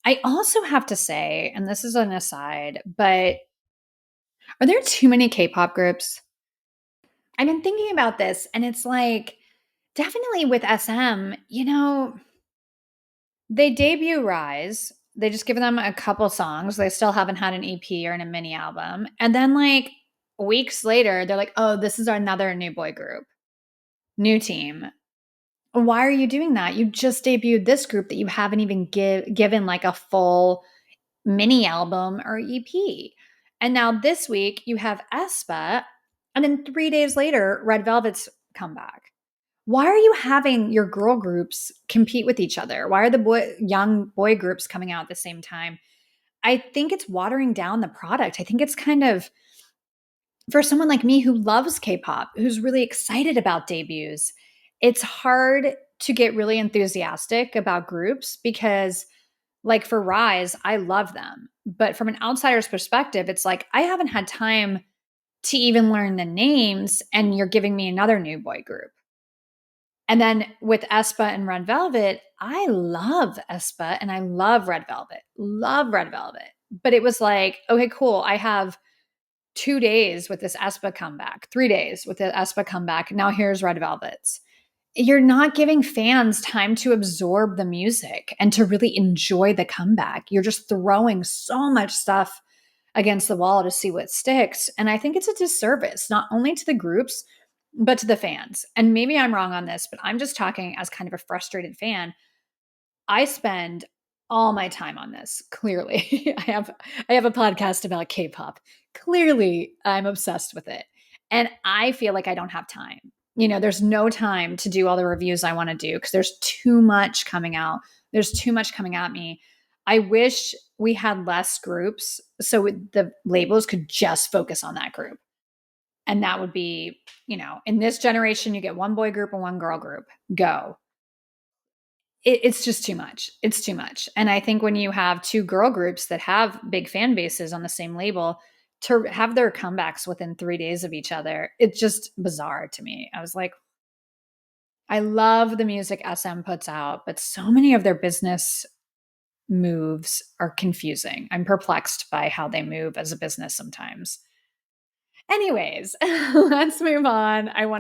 I also have to say, and this is an aside, but are there too many K-pop groups? I've been thinking about this and it's like definitely with SM, they debut Rise. They just give them a couple songs. They still haven't had an EP or a mini album. And then like weeks later, they're like, "Oh, this is another new boy group, new team." Why are you doing that? You just debuted this group that you haven't even given like a full mini album or EP. And now this week you have aespa, and then 3 days later, Red Velvet's come back. Why are you having your girl groups compete with each other? Why are the young boy groups coming out at the same time? I think it's watering down the product. I think it's kind of for someone like me who loves K-pop, who's really excited about debuts, it's hard to get really enthusiastic about groups because like for Rise, I love them. But from an outsider's perspective, it's like I haven't had time to even learn the names and you're giving me another new boy group. And then with aespa and Red Velvet, I love aespa and I love Red Velvet. Love Red Velvet. But it was like, okay, cool. I have 2 days with this aespa comeback, 3 days with the aespa comeback. Now here's Red Velvet's. You're not giving fans time to absorb the music and to really enjoy the comeback. You're just throwing so much stuff against the wall to see what sticks. And I think it's a disservice, not only to the groups, but to the fans. And maybe I'm wrong on this, but I'm just talking as kind of a frustrated fan. I spend all my time on this. Clearly, I have a podcast about K-pop. Clearly, I'm obsessed with it. And I feel like I don't have time. There's no time to do all the reviews I want to do because there's too much coming out. There's too much coming at me. I wish we had less groups so the labels could just focus on that group. And that would be, in this generation, you get one boy group and one girl group. Go. It's just too much. It's too much. And I think when you have two girl groups that have big fan bases on the same label, to have their comebacks within 3 days of each other, it's just bizarre to me. I was like, I love the music SM puts out, but so many of their business moves are confusing. I'm perplexed by how they move as a business sometimes. Anyways, let's move on. I want